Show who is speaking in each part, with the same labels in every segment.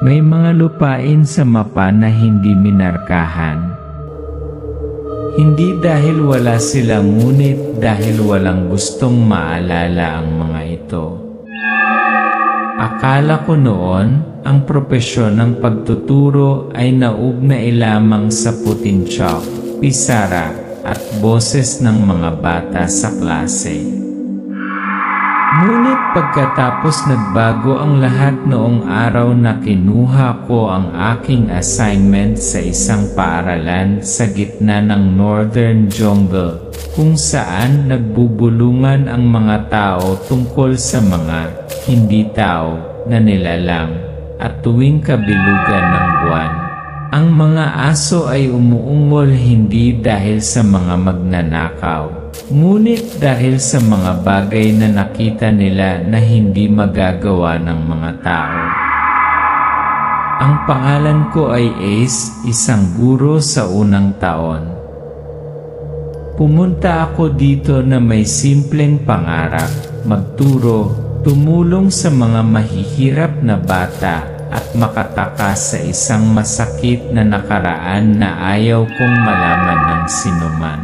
Speaker 1: May mga lupain sa mapa na hindi minarkahan. Hindi dahil wala sila, ngunit dahil walang gustong maalala ang mga ito. Akala ko noon, ang propesyon ng pagtuturo ay naugnay lamang sa puting chalk, pisara, at boses ng mga bata sa klase. Ngunit pagkatapos nagbago ang lahat noong araw na kinuha ko ang aking assignment sa isang paaralan sa gitna ng Northern Jungle, kung saan nagbubulungan ang mga tao tungkol sa mga hindi tao na nilalang, at tuwing kabilugan ng buwan, ang mga aso ay umuungol hindi dahil sa mga magnanakaw, ngunit dahil sa mga bagay na nakita nila na hindi magagawa ng mga tao. Ang pangalan ko ay Ace, isang guro sa unang taon. Pumunta ako dito na may simpleng pangarap, magturo, tumulong sa mga mahihirap na bata, at makatakas sa isang masakit na nakaraan na ayaw kong malaman ng sinuman.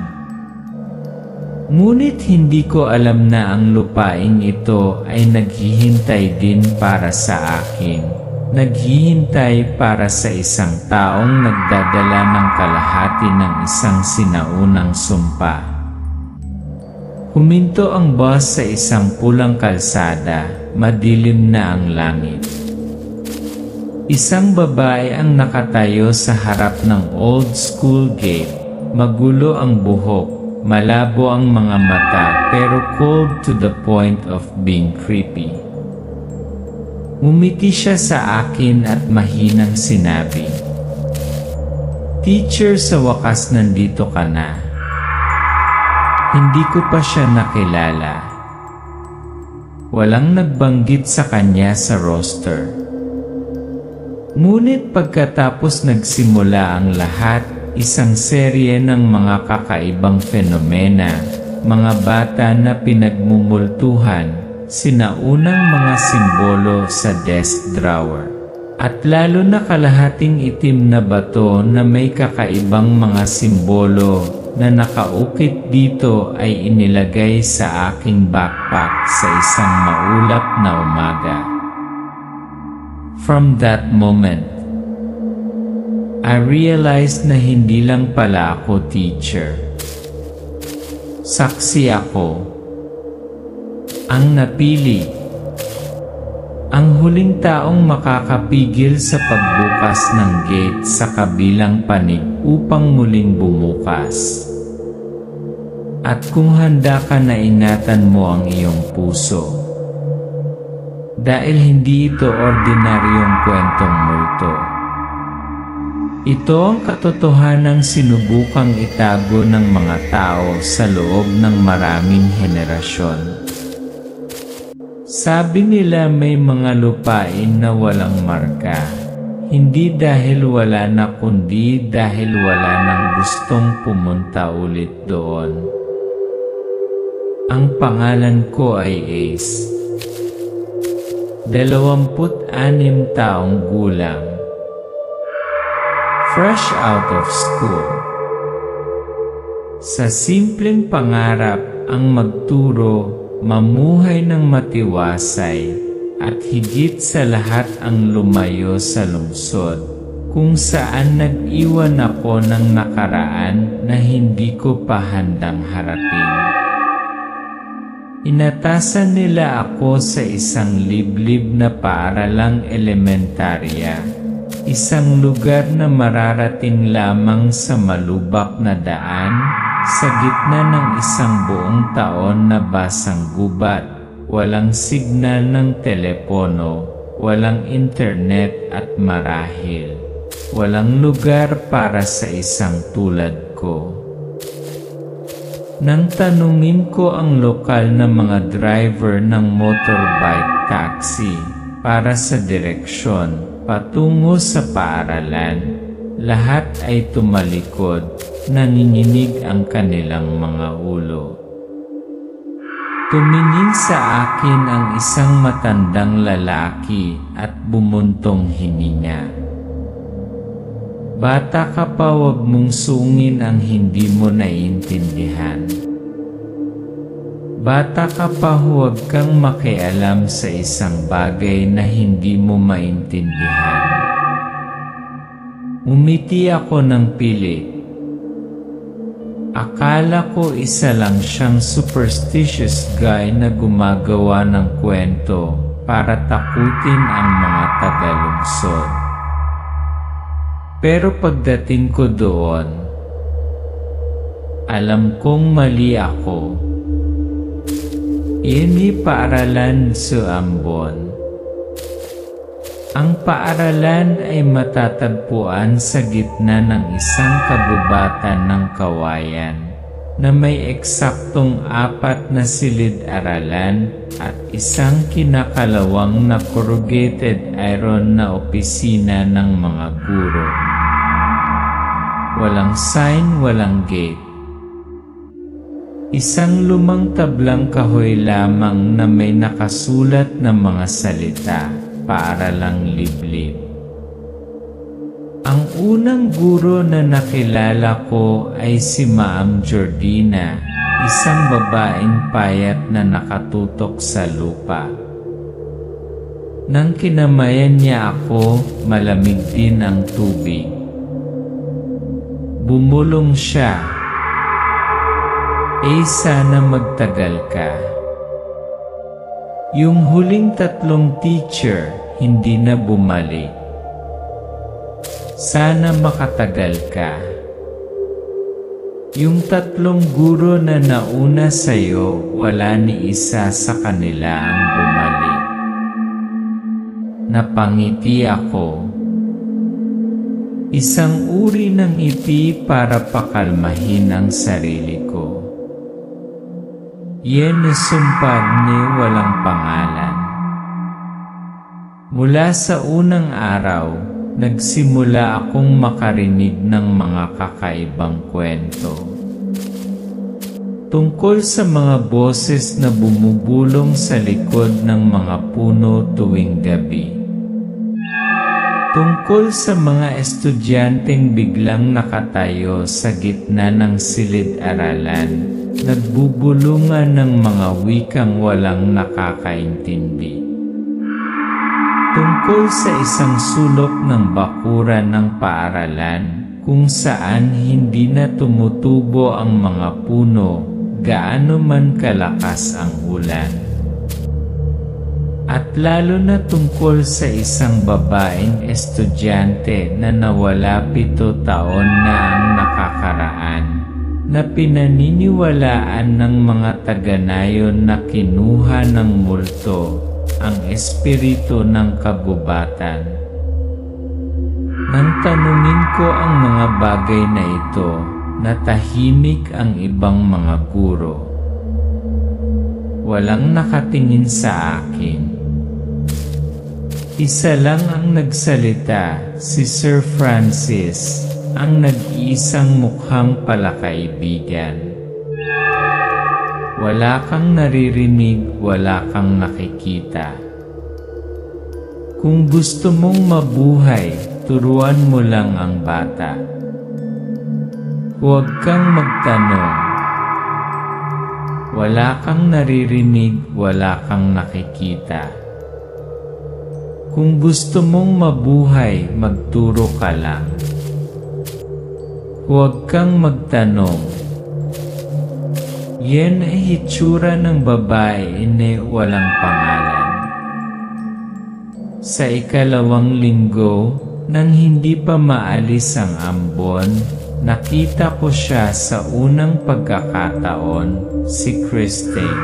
Speaker 1: Ngunit hindi ko alam na ang lupaing ito ay naghihintay din para sa akin. Naghihintay para sa isang taong nagdadala ng kalahati ng isang sinaunang sumpa. Huminto ang bus sa isang pulang kalsada, madilim na ang langit. Isang babae ang nakatayo sa harap ng old school gate. Magulo ang buhok, malabo ang mga mata, pero cold to the point of being creepy. Ngumiti siya sa akin at mahinang sinabi, "Teacher, sa wakas nandito ka na." Hindi ko pa siya nakilala. Walang nagbanggit sa kanya sa roster. Ngunit pagkatapos nagsimula ang lahat, isang serye ng mga kakaibang fenomena, mga bata na pinagmumultuhan, sinaunang mga simbolo sa desk drawer, at lalo na kalahating itim na bato na may kakaibang mga simbolo na nakaukit dito ay inilagay sa aking backpack sa isang maulap na umaga. From that moment, I realized na hindi lang pala ako teacher. Saksi ako. Ang napili. Ang huling taong makakapigil sa pagbukas ng gate sa kabilang panig upang muling bumukas. At kung handa ka na ingatan mo ang iyong puso. Dahil hindi ito ordinaryong kwentong multo. Ito ang katotohanang sinubukang itago ng mga tao sa loob ng maraming henerasyon. Sabi nila may mga lupain na walang marka, hindi dahil wala na kundi dahil wala nang gustong pumunta ulit doon. Ang pangalan ko ay Ace. 26 taong gulang. Fresh out of school. Sa simpleng pangarap ang magturo, mamuhay ng matiwasay, at higit sa lahat ang lumayo sa lungsod, kung saan nag-iwan ako ng nakaraan na hindi ko pa handang harapin. Inatasan nila ako sa isang liblib na paaralang elementarya, isang lugar na mararating lamang sa malubak na daan, sa gitna ng isang buong taon na basang gubat, walang signal ng telepono, walang internet at marahil, walang lugar para sa isang tulad ko. Nang tanungin ko ang lokal na mga driver ng motorbike taxi para sa direksyon patungo sa paaralan, lahat ay tumalikod, nanginginig ang kanilang mga ulo. Tumingin sa akin ang isang matandang lalaki at bumuntong hininga. Bata ka pa, wag mong sungin ang hindi mo naiintindihan. Bata ka pa, huwag kang makialam sa isang bagay na hindi mo maintindihan. Umiti ako ng pilit. Akala ko isa lang siyang superstitious guy na gumagawa ng kwento para takutin ang mga tagalungsod. Pero pagdating ko doon, alam kong mali ako. Ini paaralan sa Ambon. Ang paaralan ay matatagpuan sa gitna ng isang kagubatan ng kawayan na may eksaktong 4 na silid-aralan at isang kinakalawang na corrugated iron na opisina ng mga guro. Walang sign, walang gate. Isang lumang tablang kahoy lamang na may nakasulat na mga salita, paaralang liblib. Ang unang guro na nakilala ko ay si Ma'am Jordina, isang babaeng payat na nakatutok sa lupa. Nang kinamayan niya ako, malamig din ang tubig. Bumulong siya. Sana magtagal ka. Yung huling 3 teacher, hindi na bumalik. Sana makatagal ka. Yung 3 guro na nauna sa'yo, wala ni isa sa kanila ang bumalik. Napangiti ako. Isang uri ng ngiti para pakalmahin ang sarili ko. Yan na sumpad ni walang pangalan. Mula sa unang araw, nagsimula akong makarinig ng mga kakaibang kwento. Tungkol sa mga boses na bumubulong sa likod ng mga puno tuwing gabi. Tungkol sa mga estudyanteng biglang nakatayo sa gitna ng silid-aralan, nagbubulungan ng mga wikang walang nakakaintindi. Tungkol sa isang sulok ng bakuran ng paaralan kung saan hindi na tumutubo ang mga puno gaano man kalakas ang ulan. At lalo na tungkol sa isang babaeng estudyante na nawala 7 taon na ang nakakaraan, na pinaniniwalaan ng mga taga-nayon na kinuha ng multo ang espiritu ng kagubatan. Nang tanungin ko ang mga bagay na ito, natahimik ang ibang mga guro. Walang nakatingin sa akin. Isa lang ang nagsalita, si Sir Francis, ang nag-iisang mukhang palakaibigan. Wala kang naririnig, wala kang nakikita. Kung gusto mong mabuhay, turuan mo lang ang bata. Huwag kang magtanong. Wala kang naririnig, wala kang nakikita. Kung gusto mong mabuhay, magturo ka lang. Huwag kang magtanong. Yan ay hitsura ng babae na walang pangalan. Sa 2nd linggo, nang hindi pa maalis ang ambon, nakita ko siya sa unang pagkakataon, si Christine.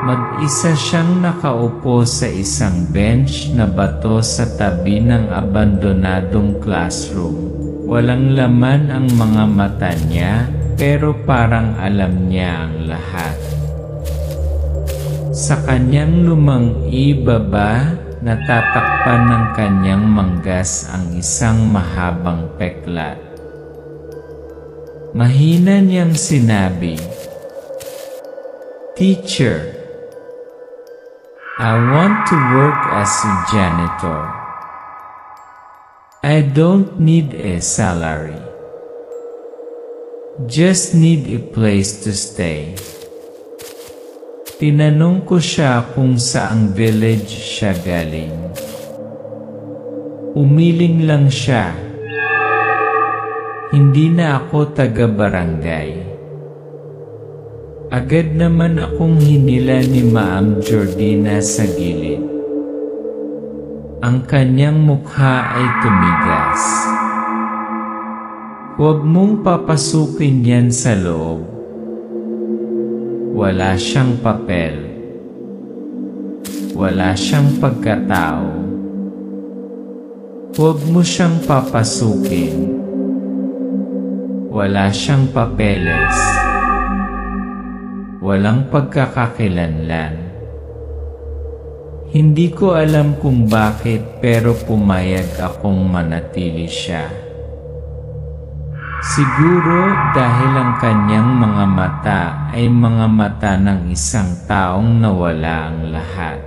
Speaker 1: Mag-isa siyang nakaupo sa isang bench na bato sa tabi ng abandonadong classroom. Walang laman ang mga mata niya, pero parang alam niya ang lahat. Sa kanyang lumang ibaba, natatakpan ng kanyang manggas ang isang mahabang peklat. Mahina niyang sinabi, Teacher, I want to work as a janitor. I don't need a salary. Just need a place to stay. Tinanong ko siya kung saang village siya galing. Umiling lang siya. Hindi na ako taga-barangay. Agad naman akong hinila ni Ma'am Jordina sa gilid. Ang kanyang mukha ay tumigas. Huwag mong papasukin yan sa loob. Wala siyang papel. Wala siyang pagkatao. Huwag mo siyang papasukin. Wala siyang papeles. Walang pagkakakilanlan. Hindi ko alam kung bakit pero pumayag akong manatili siya. Siguro dahil ang kanyang mga mata ay mga mata ng isang taong nawala ang lahat.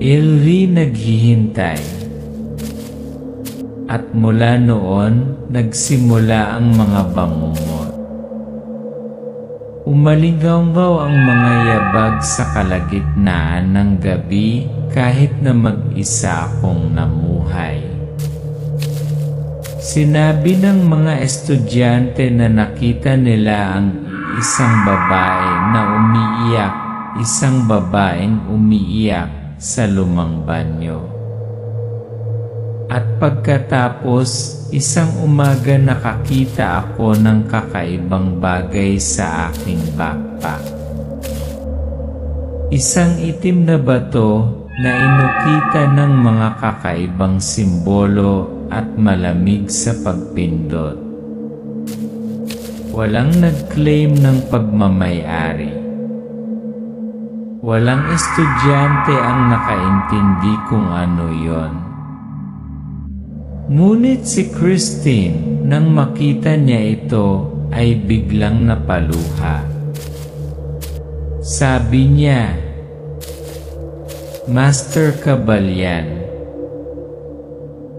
Speaker 1: Ilri naghihintay. At mula noon, nagsimula ang mga bangungot. Umalingaw-ngaw ang mga yabag sa kalagitnaan ng gabi kahit na mag-isa akong namuhay. Sinabi ng mga estudyante na nakita nila ang isang babae na umiiyak, isang babaeng umiiyak sa lumang banyo. At pagkatapos, isang umaga nakakita ako ng kakaibang bagay sa aking backpack. Isang itim na bato na inukita ng mga kakaibang simbolo at malamig sa pagpindot. Walang nag-claim ng pagmamay-ari. Walang estudyante ang nakaintindi kung ano yon. Ngunit si Christine, nang makita niya ito, ay biglang napaluha. Sabi niya, Master Kabalyan,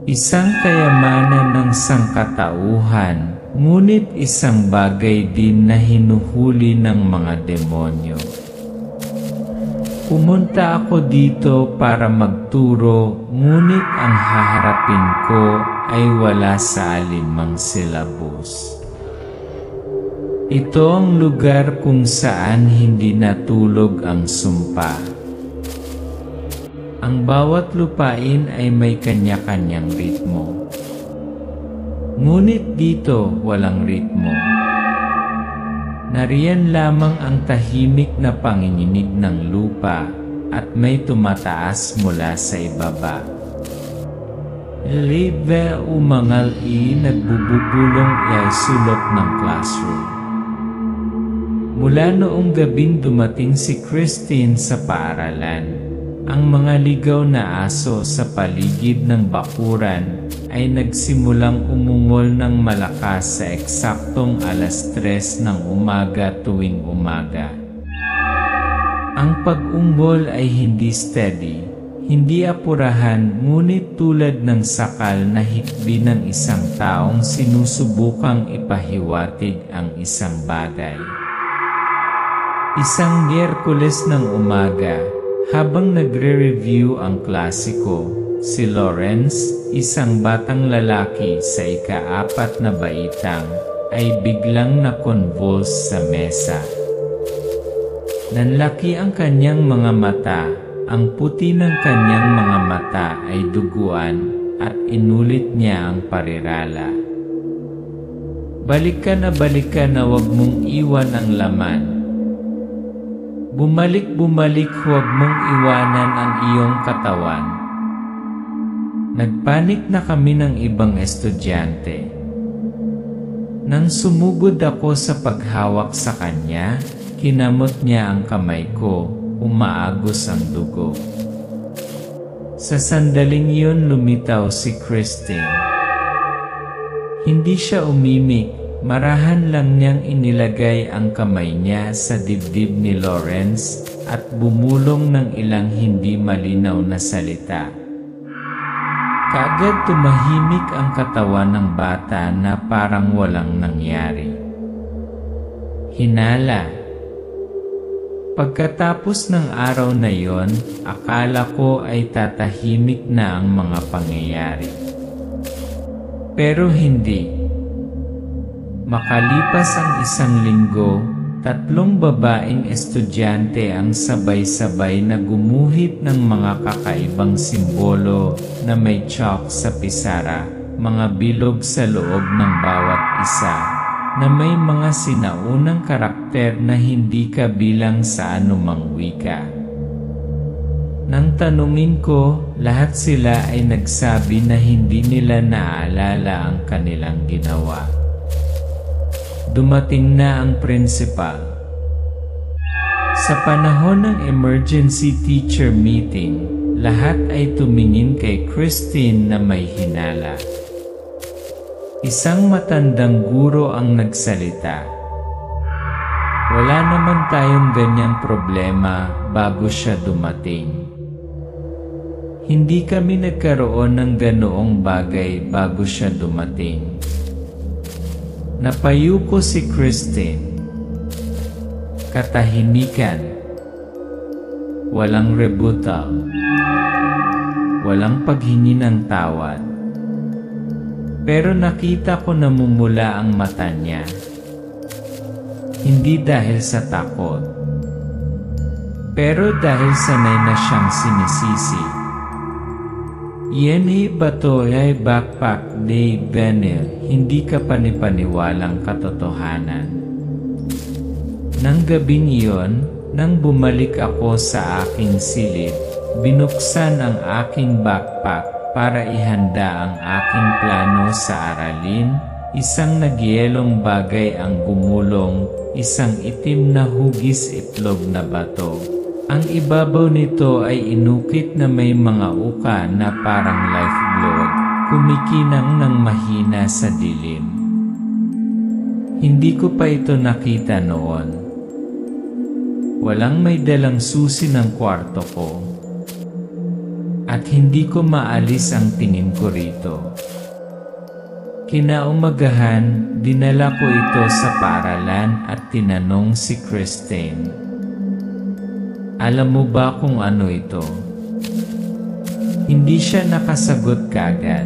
Speaker 1: isang kayamanan ng sangkatauhan, ngunit isang bagay din na hinuhuli ng mga demonyo. Pumunta ako dito para magturo, ngunit ang haharapin ko ay wala sa alinmang silabos. Ito ang lugar kung saan hindi natulog ang sumpa. Ang bawat lupain ay may kanya-kanyang ritmo. Ngunit dito walang ritmo. Nariyan lamang ang tahimik na panginginig ng lupa at may tumataas mula sa ibaba. Libe umangal nagbubulong ay sulok ng classroom. Mula noong gabing dumating si Christine sa paaralan, ang mga ligaw na aso sa paligid ng bakuran ay nagsimulang umungol ng malakas sa eksaktong 3:00 ng umaga tuwing umaga. Ang pag-ungol ay hindi steady, hindi apurahan, ngunit tulad ng sakal na hikbi ng isang taong sinusubukang ipahiwatig ang isang bagay. Isang Miyerkules ng umaga, habang nagre-review ang klasiko, si Lawrence, isang batang lalaki sa ika-4 na baitang, ay biglang na-convulse sa mesa. Nanlaki ang kanyang mga mata, ang puti ng kanyang mga mata ay duguan, at inulit niya ang parirala. Balikan na huwag mong iwan ang laman. Bumalik, huwag mong iwanan ang iyong katawan. Nagpanik na kami ng ibang estudyante. Nang sumugod ako sa paghawak sa kanya, kinamot niya ang kamay ko, umaagos ang dugo. Sa sandaling iyon lumitaw si Christine. Hindi siya umimik, marahan lang niyang inilagay ang kamay niya sa dibdib ni Lawrence at bumulong ng ilang hindi malinaw na salita. Kaagad tumahimik ang katawan ng bata na parang walang nangyari. Hinala. Pagkatapos ng araw na yon, akala ko ay tatahimik na ang mga pangyayari. Pero hindi. Makalipas ang isang linggo, 3 babaeng estudyante ang sabay-sabay na gumuhit ng mga kakaibang simbolo na may chalk sa pisara, mga bilog sa loob ng bawat isa, na may mga sinaunang karakter na hindi kabilang sa anumang wika. Nang tanungin ko, lahat sila ay nagsabi na hindi nila naaalala ang kanilang ginawa. Dumating na ang principal. Sa panahon ng emergency teacher meeting, lahat ay tumingin kay Christine na may hinala. Isang matandang guro ang nagsalita. Wala naman tayong ganyang problema bago siya dumating. Hindi kami nagkaroon ng ganoong bagay bago siya dumating. Napayuko si Christine. Katahimikan. Walang rebuttal. Walang paghingi ng tawad. Pero nakita ko namumula ang mata niya. Hindi dahil sa takot. Pero dahil sanay na siyang sinisisi. Yenhi batoy backpack de venil, hindi ka panipaniwalang katotohanan. Nang gabing iyon, nang bumalik ako sa aking silid, binuksan ang aking backpack para ihanda ang aking plano sa aralin. Isang nagyelong bagay ang gumulong, isang itim na hugis itlog na bato. Ang ibabaw nito ay inukit na may mga uka na parang lifeblood, kumikinang ng mahina sa dilim. Hindi ko pa ito nakita noon. Walang may dalang susi ng kwarto ko. At hindi ko maalis ang tingin ko rito. Kinaumagahan, dinala ko ito sa paaralan at tinanong si Christine. Alam mo ba kung ano ito? Hindi siya nakasagot kaagad.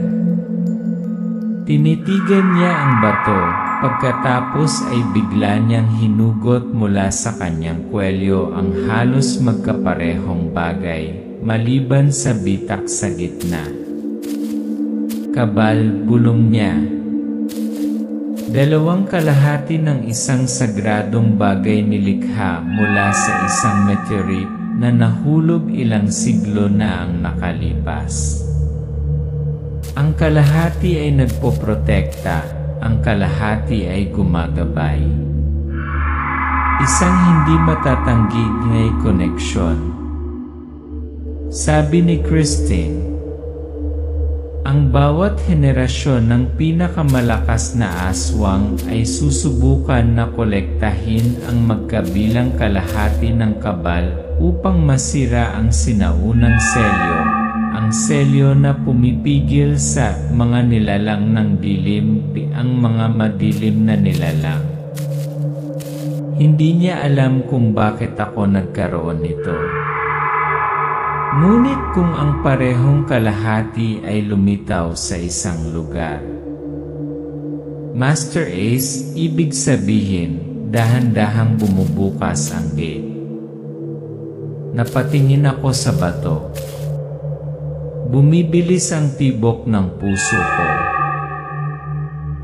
Speaker 1: Tinitigan niya ang bato, pagkatapos ay bigla niyang hinugot mula sa kanyang kwelyo ang halos magkaparehong bagay, maliban sa bitak sa gitna. Kabal, bulong niya. 2 kalahati ng isang sagradong bagay nilikha mula sa isang meteorite na nahulog ilang siglo na ang nakalipas. Ang kalahati ay nagpoprotekta, ang kalahati ay gumagabay. Isang hindi matatangging may koneksyon. Sabi ni Christine, ang bawat henerasyon ng pinakamalakas na aswang ay susubukan na kolektahin ang magkabilang kalahati ng kabal upang masira ang sinaunang selyo, ang selyo na pumipigil sa mga nilalang ng dilim, ang mga madilim na nilalang. Hindi niya alam kung bakit ako nagkaroon nito. Ngunit kung ang parehong kalahati ay lumitaw sa isang lugar. Master Ace, ibig sabihin, dahan-dahang bumubukas ang gate. Napatingin ako sa bato. Bumibilis ang tibok ng puso ko.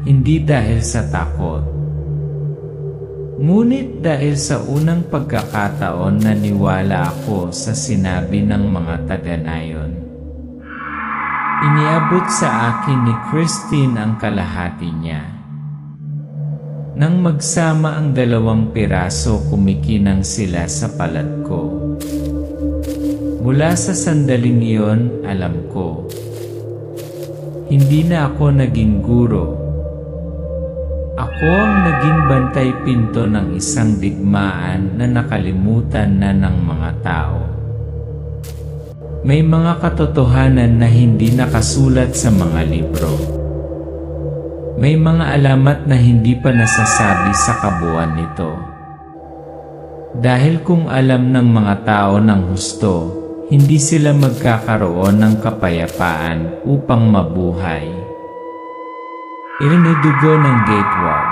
Speaker 1: Hindi dahil sa takot. Ngunit dahil sa unang pagkakataon naniwala ako sa sinabi ng mga taga-nayon. Iniabot sa akin ni Christine ang kalahati niya. Nang magsama ang 2 piraso, kumikinang sila sa palad ko. Mula sa sandaling iyon, alam ko. Hindi na ako naging guro. Ako ang naging bantay pinto ng isang digmaan na nakalimutan na ng mga tao. May mga katotohanan na hindi nakasulat sa mga libro. May mga alamat na hindi pa nasasabi sa kabuuan nito. Dahil kung alam ng mga tao ng husto, hindi sila magkakaroon ng kapayapaan upang mabuhay. Inidugo ng gateway.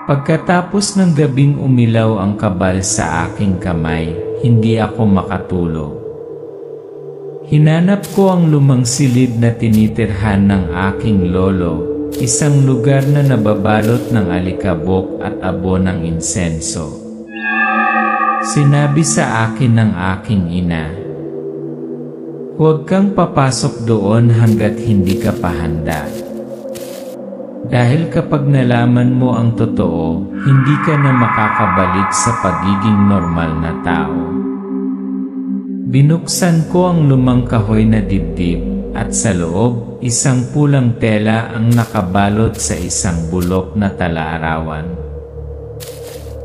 Speaker 1: Pagkatapos ng gabing umilaw ang kabal sa aking kamay, hindi ako makatulog. Hinanap ko ang lumang silid na tinitirhan ng aking lolo, isang lugar na nababalot ng alikabok at abo ng insenso. Sinabi sa akin ng aking ina, "Huwag kang papasok doon hanggat hindi ka pa handa. Dahil kapag nalaman mo ang totoo, hindi ka na makakabalik sa pagiging normal na tao." Binuksan ko ang lumang kahoy na dibdib, at sa loob, isang pulang tela ang nakabalot sa isang bulok na talaarawan.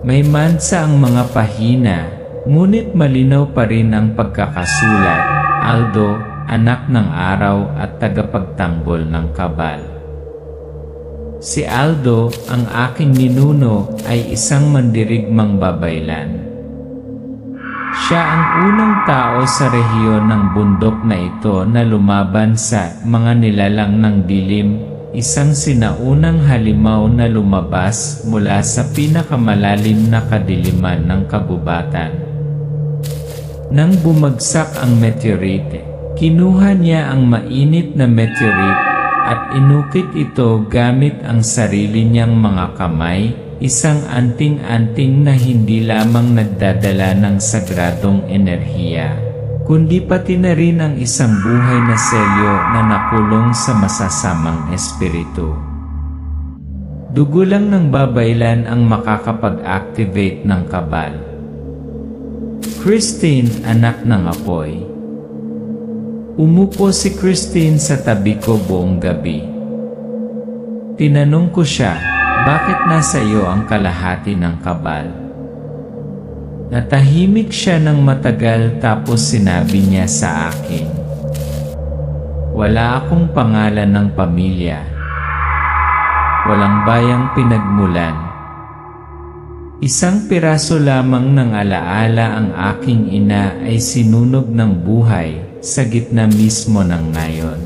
Speaker 1: May mansa ang mga pahina, ngunit malinaw pa rin ang pagkakasulat, Aldo, anak ng araw at tagapagtanggol ng kabal. Si Aldo, ang aking ninuno, ay isang mandirigmang babaylan. Siya ang unang tao sa rehiyon ng bundok na ito na lumaban sa mga nilalang ng dilim, isang sinaunang halimaw na lumabas mula sa pinakamalalim na kadiliman ng kagubatan. Nang bumagsak ang meteorite, kinuha niya ang mainit na meteorite at inukit ito gamit ang sarili niyang mga kamay, isang anting-anting na hindi lamang nagdadala ng sagradong enerhiya, kundi pati na rin ang isang buhay na selyo na nakulong sa masasamang espiritu. Dugo lang ng babaylan ang makakapag-activate ng kabal. Christine, anak ng apoy. Umupo si Christine sa tabi ko buong gabi. Tinanong ko siya, bakit nasa iyo ang kalahati ng kabal? Natahimik siya ng matagal tapos sinabi niya sa akin, "Wala akong pangalan ng pamilya. Walang bayang pinagmulan. Isang piraso lamang ng alaala ang aking ina ay sinunog ng buhay sa gitna mismo ng nayon."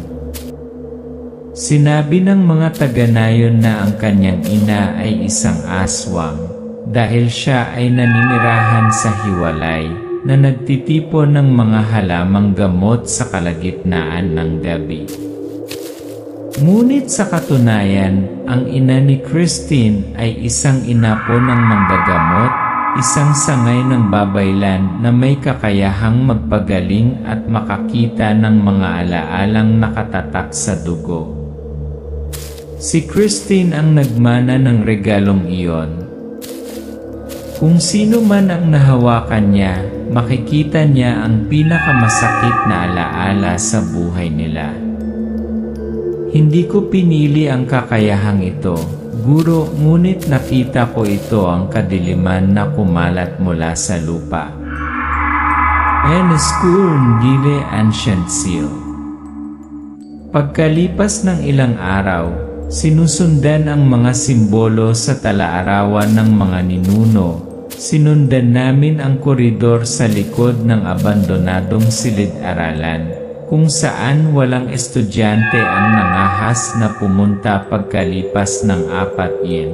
Speaker 1: Sinabi ng mga taga-nayon na ang kanyang ina ay isang aswang dahil siya ay naninirahan sa hiwalay na nagtitipon ng mga halamang gamot sa kalagitnaan ng gabi. Ngunit sa katunayan, ang ina ni Christine ay isang inapo ng manggagamot, isang sangay ng babaylan na may kakayahang magpagaling at makakita ng mga alaalang nakatatak sa dugo. Si Christine ang nagmana ng regalong iyon. Kung sino man ang nahawakan niya, makikita niya ang pinakamasakit na alaala sa buhay nila. Hindi ko pinili ang kakayahang ito, guro, ngunit nakita ko ito ang kadiliman na kumalat mula sa lupa. En escur ngile ancient seal. Pagkalipas ng ilang araw, sinusundan ang mga simbolo sa talaarawan ng mga ninuno. Sinundan namin ang koridor sa likod ng abandonadong silid-aralan, kung saan walang estudyante ang nangahas na pumunta pagkalipas ng 4 yen.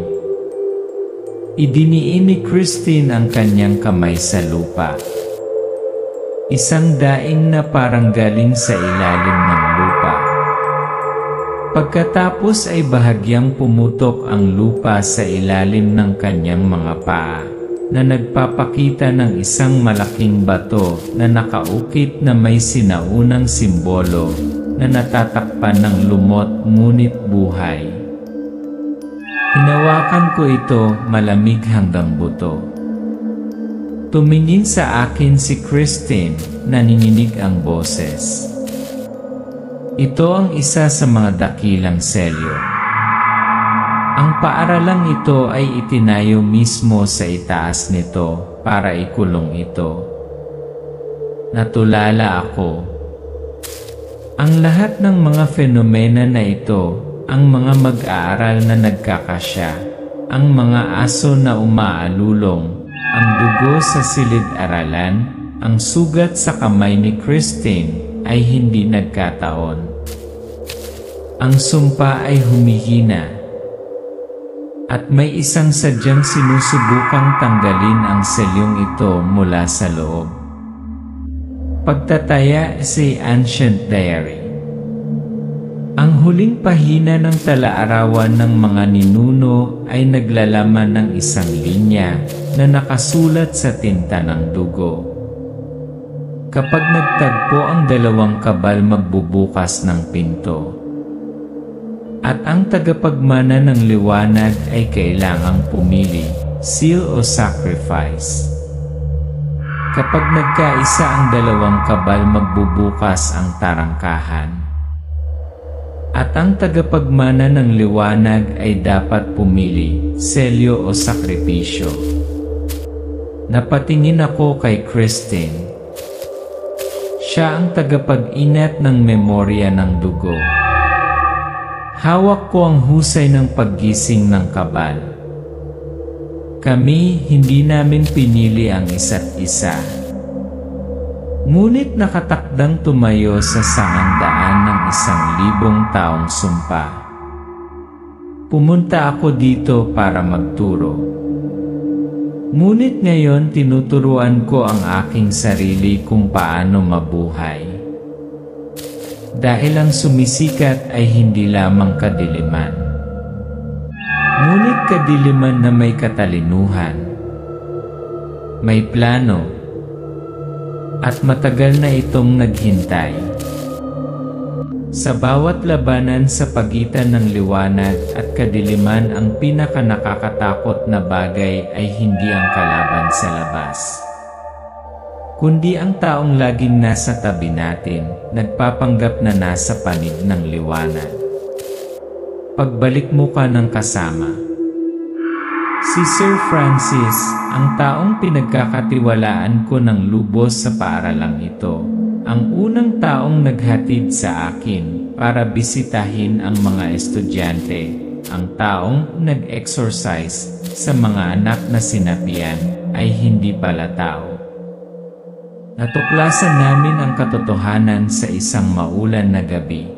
Speaker 1: Idiniin ni Christine ang kanyang kamay sa lupa. Isang daing na parang galing sa ilalim ng lupa. Pagkatapos ay bahagyang pumutok ang lupa sa ilalim ng kanyang mga paa, na nagpapakita ng isang malaking bato na nakaukit na may sinaunang simbolo na natatakpan ng lumot ngunit buhay. Hinawakan ko ito, malamig hanggang buto. Tumingin sa akin si Christine, nanginginig ang boses. Ito ang isa sa mga dakilang selyo. Ang paaralang ito ay itinayo mismo sa itaas nito para ikulong ito. Natulala ako. Ang lahat ng mga fenomena na ito, ang mga mag-aaral na nagkakasya, ang mga aso na umaalulong, ang dugo sa silid-aralan, ang sugat sa kamay ni Christine ay hindi nagkataon. Ang sumpa ay humihina. At may isang sadyang sinusubukang tanggalin ang selyong ito mula sa loob. Pagtataya sa Ancient Diary. Ang huling pahina ng tala-arawan ng mga ninuno ay naglalaman ng isang linya na nakasulat sa tinta ng dugo. Kapag nagtagpo ang dalawang kabal, magbubukas ng pinto. At ang tagapagmana ng liwanag ay kailangang pumili, seal o sacrifice. Kapag nagkaisa ang dalawang kabal, magbubukas ang tarangkahan. At ang tagapagmana ng liwanag ay dapat pumili, selyo o sakripisyo. Napatingin ako kay Christine. Siya ang tagapag-inat ng memorya ng dugo. Hawak ko ang husay ng paggising ng kabal. Kami, hindi namin pinili ang isa't isa. Ngunit nakatakdang tumayo sa sangandaan ng 1,000 taong sumpa. Pumunta ako dito para magturo. Ngunit ngayon tinuturuan ko ang aking sarili kung paano mabuhay. Dahil ang sumisikat ay hindi lamang kadiliman. Ngunit kadiliman na may katalinuhan, may plano, at matagal na itong naghintay. Sa bawat labanan sa pagitan ng liwanag at kadiliman, ang pinakanakakatakot na bagay ay hindi ang kalaban sa labas, kundi ang taong laging nasa tabi natin, nagpapanggap na nasa panig ng liwanag. Pagbalik mo ka ng kasama. Si Sir Francis, ang taong pinagkakatiwalaan ko ng lubos sa paaralang ito, ang unang taong naghatid sa akin para bisitahin ang mga estudyante, ang taong nag-exercise sa mga anak na sinabihan, ay hindi pala tao. Natuklasan namin ang katotohanan sa isang maulan na gabi.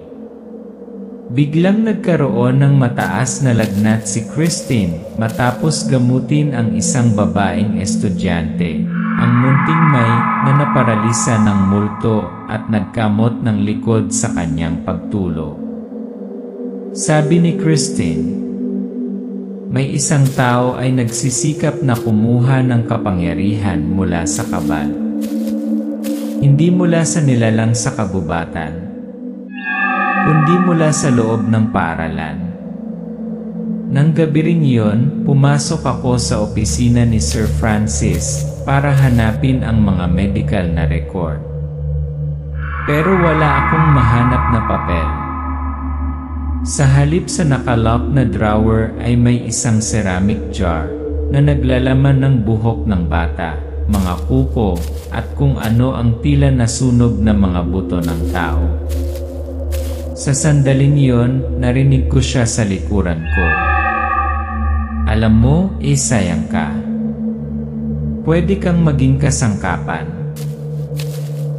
Speaker 1: Biglang nagkaroon ng mataas na lagnat si Christine matapos gamutin ang isang babaeng estudyante, ang munting May na naparalisa ng multo at nagkamot ng likod sa kanyang pagtulo. Sabi ni Christine, may isang tao ay nagsisikap na kumuha ng kapangyarihan mula sa kabal. Hindi mula sa nilalang sa kagubatan, kundi mula sa loob ng paaralan. Nang gabi ring iyon, pumasok ako sa opisina ni Sir Francis para hanapin ang mga medical na record. Pero wala akong mahanap na papel. Sa halip sa nakalock na drawer ay may isang ceramic jar na naglalaman ng buhok ng bata, mga kuko, at kung ano ang tila nasunog na mga buto ng tao. Sa sandaling iyon, narinig ko siya sa likuran ko. Alam mo, sayang ka. Pwede kang maging kasangkapan.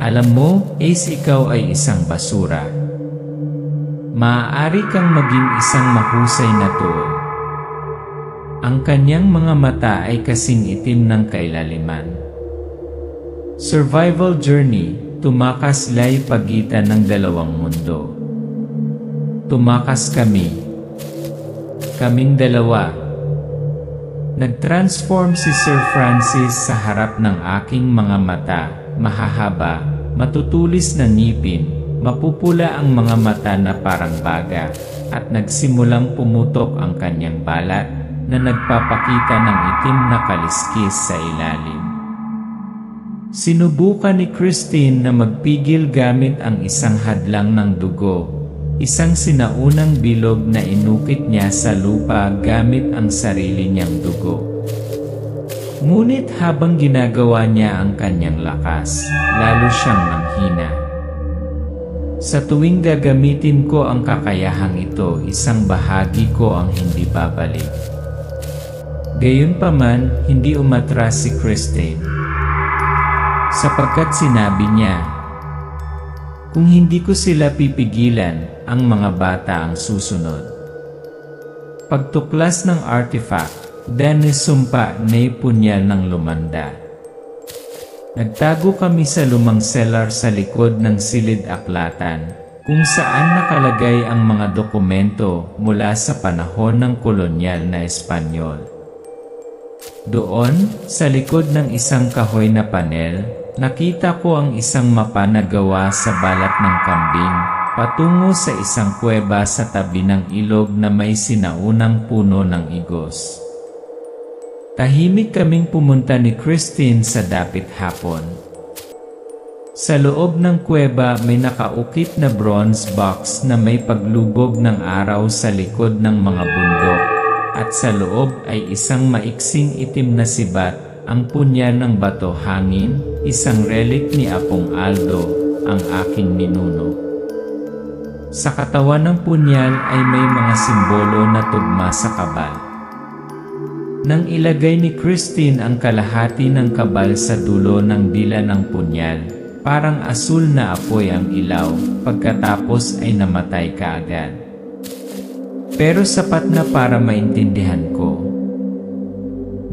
Speaker 1: Alam mo, ikaw ay isang basura. Maaari kang maging isang mahusay na tool. Ang kanyang mga mata ay kasing itim ng kailaliman. Survival journey, tumakas lay pagitan ng dalawang mundo. Tumakas kaming dalawa. Nag-transform si Sir Francis sa harap ng aking mga mata, mahahaba, matutulis na ngipin, mapupula ang mga mata na parang baga, at nagsimulang pumutok ang kanyang balat na nagpapakita ng itim na kaliskis sa ilalim. Sinubukan ni Christine na magpigil gamit ang isang hadlang ng dugo, isang sinaunang bilog na inukit niya sa lupa gamit ang sarili niyang dugo. Ngunit habang ginagawa niya ang kanyang lakas, lalo siyang nanghina. Sa tuwing gagamitin ko ang kakayahang ito, isang bahagi ko ang hindi babalik. Gayunpaman, hindi umatras si Christine. Sapagkat sinabi niya, kung hindi ko sila pipigilan, ang mga bata ang susunod. Pagtuklas ng artifact, Dennis sumpa na punyal ng lumanda. Nagtago kami sa lumang cellar sa likod ng silid-aklatan, kung saan nakalagay ang mga dokumento mula sa panahon ng kolonyal na Espanyol. Doon, sa likod ng isang kahoy na panel, nakita ko ang isang mapa na gawa sa balat ng kambing, patungo sa isang kuweba sa tabi ng ilog na may sinaunang puno ng igos. Tahimik kaming pumunta ni Christine sa dapit hapon. Sa loob ng kuweba may nakaukit na bronze box na may paglubog ng araw sa likod ng mga bundok, at sa loob ay isang maiksing itim na sibat, ang punyal ng bato hangin, isang relic ni Apong Aldo, ang aking ninuno. Sa katawan ng punyal ay may mga simbolo na tugma sa kabal. Nang ilagay ni Christine ang kalahati ng kabal sa dulo ng dila ng punyal, parang asul na apoy ang ilaw, pagkatapos ay namatay kaagad. Pero sapat na para maintindihan ko.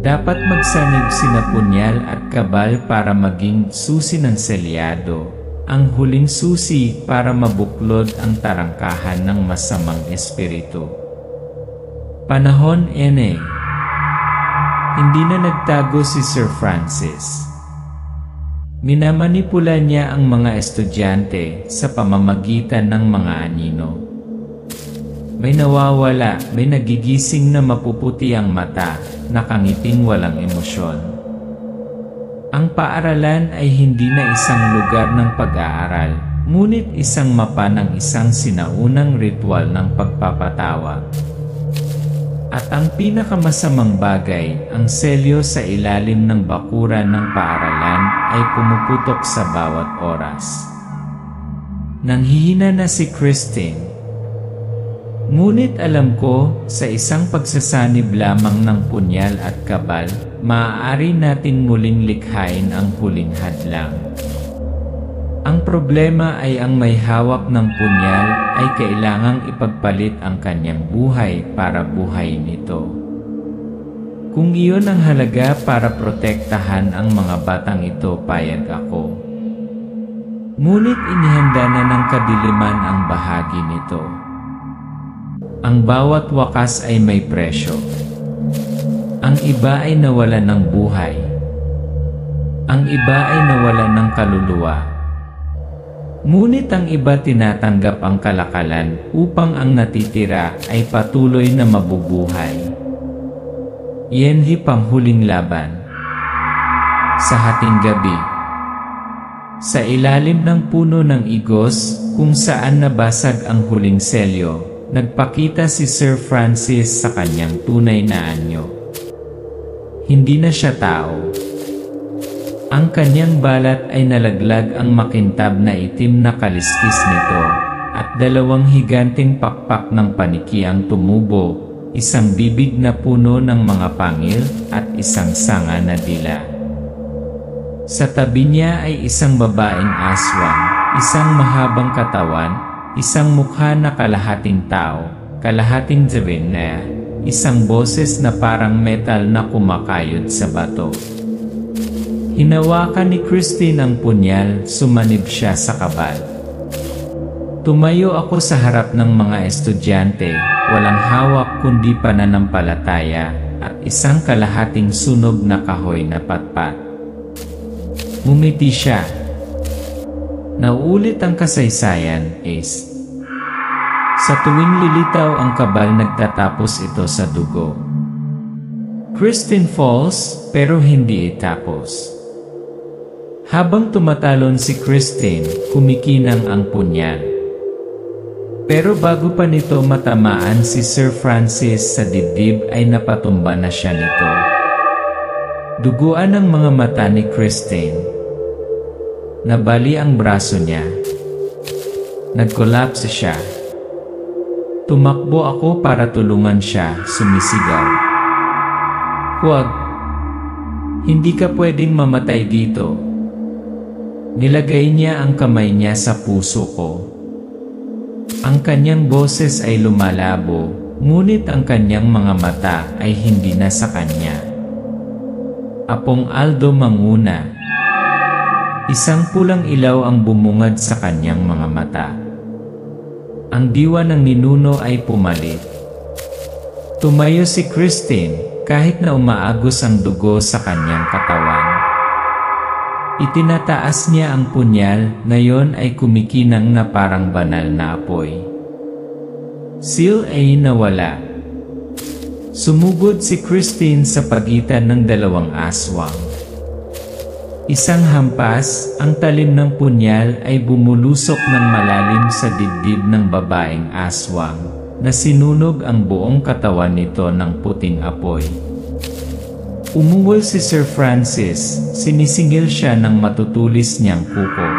Speaker 1: Dapat magsanib sina punyal at kabal para maging susi ng selyado, ang huling susi para mabuklod ang tarangkahan ng masamang espiritu. Panahon ene. Hindi na nagtago si Sir Francis. Minamanipula niya ang mga estudyante sa pamamagitan ng mga anino. May nawawala, may nagigising na mapuputi ang mata, nakangiting walang emosyon. Ang paaralan ay hindi na isang lugar ng pag-aaral, ngunit isang mapa ng isang sinaunang ritual ng pagpapatawa. At ang pinakamasamang bagay, ang selyo sa ilalim ng bakuran ng paaralan ay pumuputok sa bawat oras. Nanghihina na si Christine. Ngunit alam ko, sa isang pagsasanib lamang ng punyal at kabal, maaari natin muling likhain ang huling hadlang. Ang problema ay ang may hawak ng punyal ay kailangang ipagpalit ang kanyang buhay para buhayin ito. Kung iyon ang halaga para protektahan ang mga batang ito, payag ako. Ngunit inihanda na ng kadiliman ang bahagi nito. Ang bawat wakas ay may presyo. Ang iba ay nawalan ng buhay. Ang iba ay nawalan ng kaluluwa. Ngunit ang iba tinatanggap ang kalakalan upang ang natitira ay patuloy na mabubuhay. Yenhi panghuling laban. Sa hating gabi. Sa ilalim ng puno ng igos, kung saan nabasag ang huling selyo, nagpakita si Sir Francis sa kanyang tunay na anyo. Hindi na siya tao. Ang kanyang balat ay nalaglag ang makintab na itim na kaliskis nito, at dalawang higanteng pakpak ng paniki ang tumubo, isang bibig na puno ng mga pangil at isang sanga na dila. Sa tabi niya ay isang babaeng aswang, isang mahabang katawan, isang mukha na kalahating tao, kalahating Zavena, isang boses na parang metal na kumakayod sa bato. Hinawakan ni Christine ang punyal, sumanib siya sa kabal. Tumayo ako sa harap ng mga estudyante, walang hawak kundi pananampalataya, at isang kalahating sunog na kahoy na patpat. Ngumiti siya. Nauulit ang kasaysayan, Ace. Sa tuwing lilitaw ang kabal, nagtatapos ito sa dugo. Christine falls, pero hindi itapos. Habang tumatalon si Christine, kumikinang ang punyal. Pero bago pa nito matamaan si Sir Francis sa dibdib ay napatumba na siya nito. Duguan ang mga mata ni Christine. Nabali ang braso niya. Nagkolapse siya. Tumakbo ako para tulungan siya, sumisigaw. Huwag! Hindi ka pwedeng mamatay dito. Nilagay niya ang kamay niya sa puso ko. Ang kanyang boses ay lumalabo, ngunit ang kanyang mga mata ay hindi na sa kanya. Apong Aldo manguna. Isang pulang ilaw ang bumungad sa kanyang mga mata. Ang diwa ng ninuno ay pumalit. Tumayo si Christine kahit na umaagos ang dugo sa kanyang katawan. Itinataas niya ang punyal, ngayon ay kumikinang na parang banal na apoy. Seal ay nawala. Sumugod si Christine sa pagitan ng dalawang aswang. Isang hampas, ang talim ng punyal ay bumulusok ng malalim sa dibdib ng babaeng aswang, na sinunog ang buong katawan nito ng puting apoy. Umuwol si Sir Francis, sinisingil siya ng matutulis niyang kuko.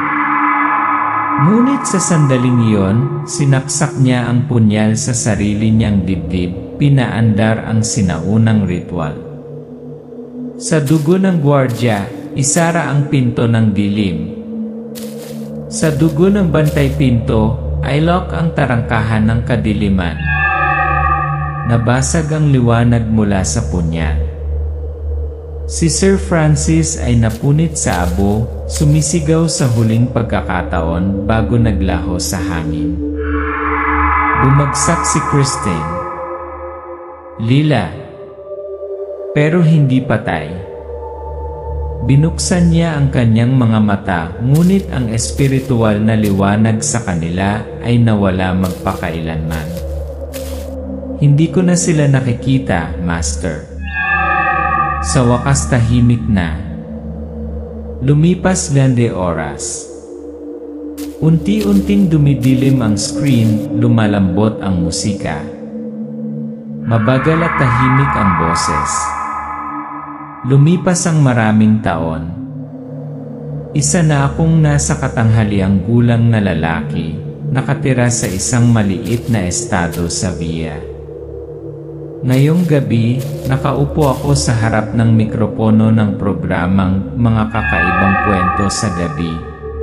Speaker 1: Ngunit sa sandaling iyon, sinaksak niya ang punyal sa sarili niyang dibdib, pinaandar ang sinaunang ritual. Sa dugo ng gwardya, isara ang pinto ng dilim. Sa dugo ng bantay pinto, ay lock ang tarangkahan ng kadiliman. Nabasag ang liwanag mula sa punyal. Si Sir Francis ay napunit sa abo, sumisigaw sa huling pagkakataon bago naglaho sa hangin. Bumagsak si Christine. Lila. Pero hindi patay. Binuksan niya ang kanyang mga mata, ngunit ang espiritual na liwanag sa kanila ay nawala magpakailanman. Hindi ko na sila nakikita, Master. Sa wakas tahimik na. Lumipas 20 oras. Unti-unting dumidilim ang screen, lumalambot ang musika. Mabagal at tahimik ang boses. Lumipas ang maraming taon. Isa na akong nasa katanghaliang gulang na lalaki, nakatira sa isang maliit na estado sa Villa. Ngayong gabi, nakaupo ako sa harap ng mikropono ng programang Mga Kakaibang Kwento sa Gabi,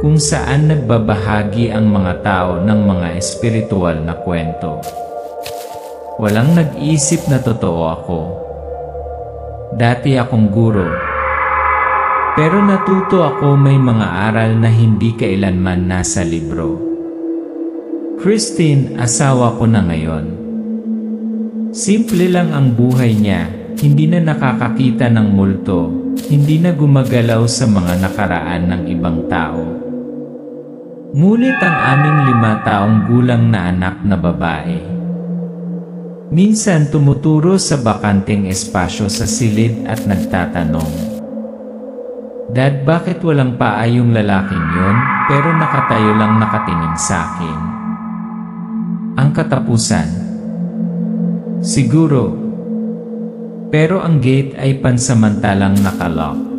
Speaker 1: kung saan nagbabahagi ang mga tao ng mga espiritual na kwento. Walang nag-isip na totoo ako. Dati akong guro. Pero natuto ako may mga aral na hindi kailanman nasa libro. Christine, asawa ko na ngayon. Simple lang ang buhay niya, hindi na nakakakita ng multo, hindi na gumagalaw sa mga nakaraan ng ibang tao. Ngunit ang aming 5 taong gulang na anak na babae. Minsan tumuturo sa bakanting espasyo sa silid at nagtatanong, Dad, bakit walang paa yung lalaking yun, pero nakatayo lang nakatingin sa akin? Ang katapusan, siguro. Pero ang gate ay pansamantalang nakalock.